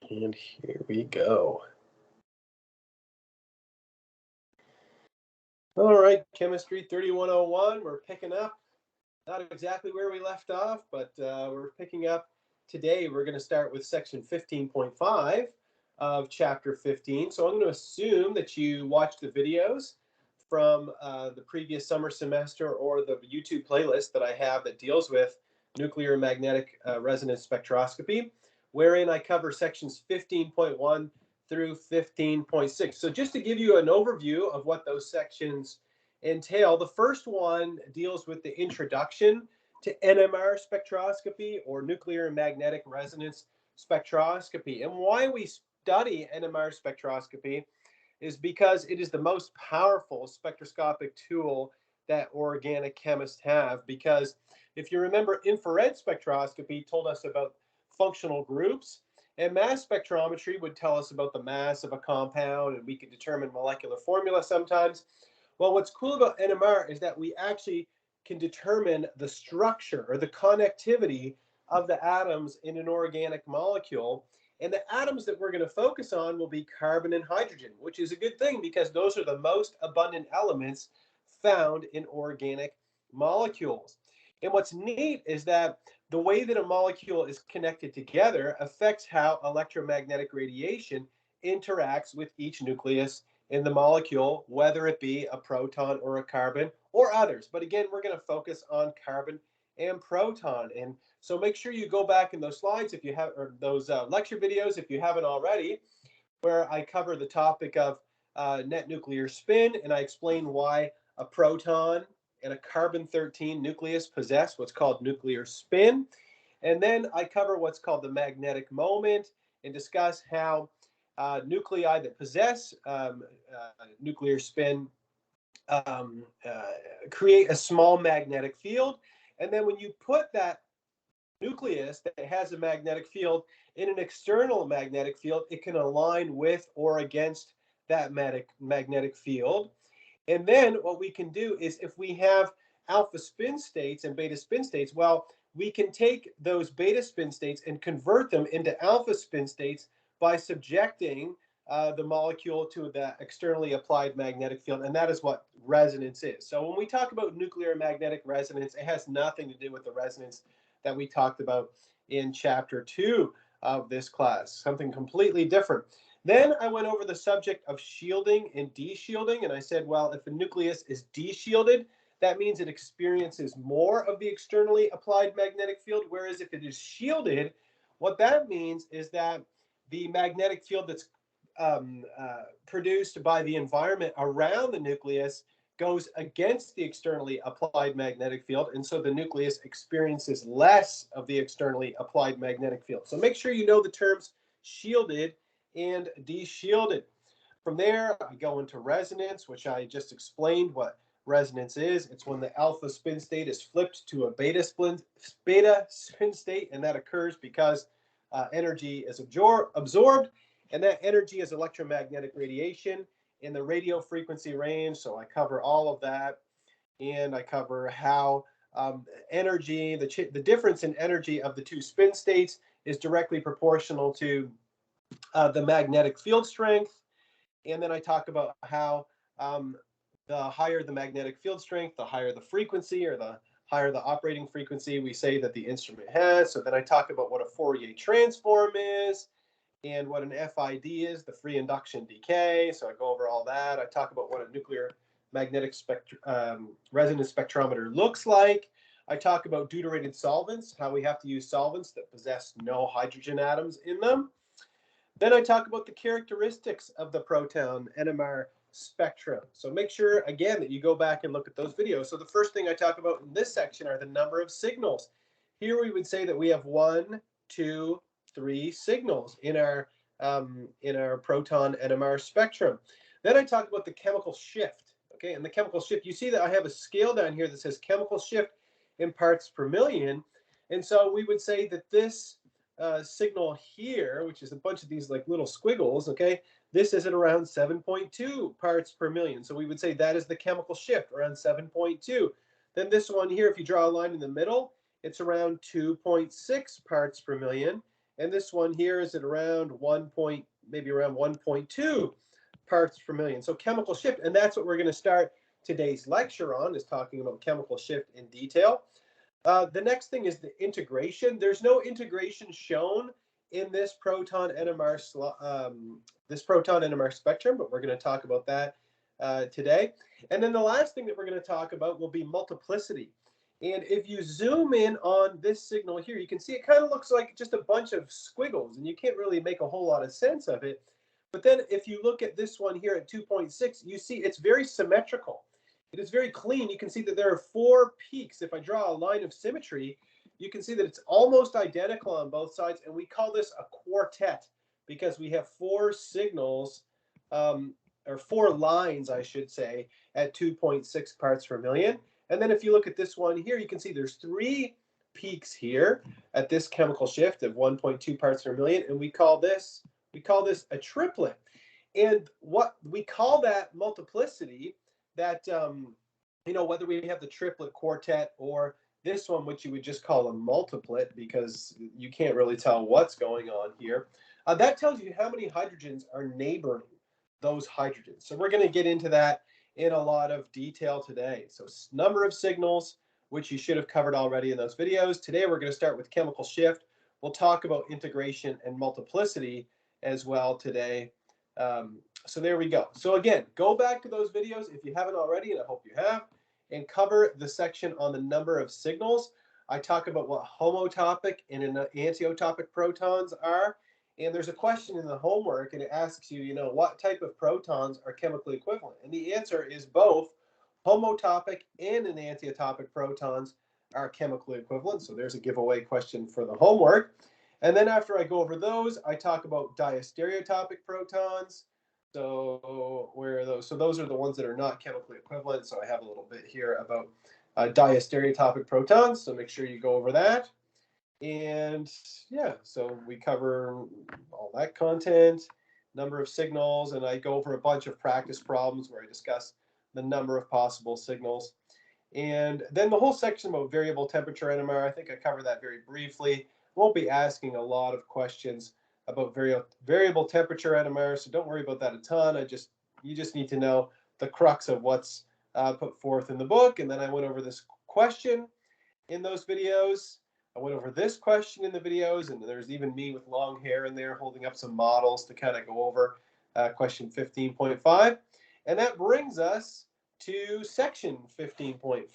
And here we go. All right, Chemistry 3101, we're picking up, not exactly where we left off, but we're picking up today. We're going to start with section 15.5 of chapter 15. So I'm going to assume that you watched the videos from the previous summer semester or the YouTube playlist that I have that deals with nuclear magnetic resonance spectroscopy, wherein I cover sections 15.1 through 15.6. So just to give you an overview of what those sections entail, the first one deals with the introduction to NMR spectroscopy, or nuclear magnetic resonance spectroscopy. And why we study NMR spectroscopy is because it is the most powerful spectroscopic tool that organic chemists have. Because if you remember, infrared spectroscopy told us about functional groups, and mass spectrometry would tell us about the mass of a compound, and we could determine molecular formula sometimes. Well, what's cool about NMR is that we actually can determine the structure or the connectivity of the atoms in an organic molecule. And the atoms that we're going to focus on will be carbon and hydrogen, which is a good thing because those are the most abundant elements found in organic molecules. And what's neat is that the way that a molecule is connected together affects how electromagnetic radiation interacts with each nucleus in the molecule, whether it be a proton or a carbon or others. But again, we're going to focus on carbon and proton. And so make sure you go back in those slides if you have, or those lecture videos if you haven't already, where I cover the topic of net nuclear spin, and I explain why a proton and a carbon-13 nucleus possess what's called nuclear spin. And then I cover what's called the magnetic moment and discuss how nuclei that possess nuclear spin create a small magnetic field. And then when you put that nucleus that has a magnetic field in an external magnetic field, it can align with or against that magnetic field. And then what we can do is, if we have alpha spin states and beta spin states, well, we can take those beta spin states and convert them into alpha spin states by subjecting the molecule to the externally applied magnetic field. And that is what resonance is. So when we talk about nuclear magnetic resonance, it has nothing to do with the resonance that we talked about in chapter 2 of this class, something completely different. Then I went over the subject of shielding and deshielding, and I said, well, if a nucleus is deshielded, that means it experiences more of the externally applied magnetic field, whereas if it is shielded, what that means is that the magnetic field that's produced by the environment around the nucleus goes against the externally applied magnetic field, and so the nucleus experiences less of the externally applied magnetic field. So make sure you know the terms shielded and deshielded. From there, I go into resonance, which I just explained what resonance is. It's when the alpha spin state is flipped to a beta spin state, and that occurs because energy is absorbed, and that energy is electromagnetic radiation in the radio frequency range. So I cover all of that, and I cover how energy, the difference in energy of the two spin states is directly proportional to the magnetic field strength. And then I talk about how the higher the magnetic field strength, the higher the frequency, or the higher the operating frequency we say that the instrument has. So then I talk about what a Fourier transform is and what an FID is, the free induction decay. So I go over all that. I talk about what a nuclear magnetic resonance spectrometer looks like. I talk about deuterated solvents, how we have to use solvents that possess no hydrogen atoms in them. Then I talk about the characteristics of the proton NMR spectrum. So make sure, again, that you go back and look at those videos. So the first thing I talk about in this section are the number of signals. Here we would say that we have 1, 2, 3 signals in our proton NMR spectrum. Then I talk about the chemical shift. Okay, and the chemical shift, you see that I have a scale down here that says chemical shift in parts per million. And so we would say that this signal here, which is a bunch of these like little squiggles, okay, this is at around 7.2 parts per million. So we would say that is the chemical shift, around 7.2. Then this one here, if you draw a line in the middle, it's around 2.6 parts per million. and this one here is at around maybe around 1.2 parts per million. So chemical shift, and that's what we're going to start today's lecture on, is talking about chemical shift in detail. The next thing is the integration. There's no integration shown in this proton NMR spectrum, but we're going to talk about that today. And then the last thing that we're going to talk about will be multiplicity. And if you zoom in on this signal here, you can see it kind of looks like just a bunch of squiggles, and you can't really make a whole lot of sense of it. But then if you look at this one here at 2.6, you see it's very symmetrical. It is very clean. You can see that there are 4 peaks. If I draw a line of symmetry, you can see that it's almost identical on both sides, and we call this a quartet because we have 4 signals, or 4 lines, I should say, at 2.6 parts per million. And then if you look at this one here, you can see there's 3 peaks here at this chemical shift of 1.2 parts per million, and we call this a triplet. And what we call that multiplicity, that whether we have the triplet, quartet, or this one, which you would just call a multiplet because you can't really tell what's going on here, that tells you how many hydrogens are neighboring those hydrogens. So we're going to get into that in a lot of detail today. So number of signals, which you should have covered already in those videos. Today we're going to start with chemical shift. We'll talk about integration and multiplicity as well today. So there we go. So again, go back to those videos if you haven't already, and I hope you have, and cover the section on the number of signals. I talk about what homotopic and antiotopic protons are. And there's a question in the homework, and it asks you, what type of protons are chemically equivalent? And the answer is both homotopic and enantiotopic protons are chemically equivalent. So there's a giveaway question for the homework. And then after I go over those, I talk about diastereotopic protons. So where are those? So those are the ones that are not chemically equivalent. So I have a little bit here about diastereotopic protons. So make sure you go over that. And yeah, so we cover all that content, number of signals, and I go over a bunch of practice problems where I discuss the number of possible signals. And then the whole section about variable temperature NMR, I think I covered that very briefly. Won't be asking a lot of questions about variable temperature NMR, so don't worry about that a ton. You just need to know the crux of what's put forth in the book. And then I went over this question in those videos. I went over this question in the videos, and there's even me with long hair in there holding up some models to kind of go over question 15.5. And that brings us to section 15.5.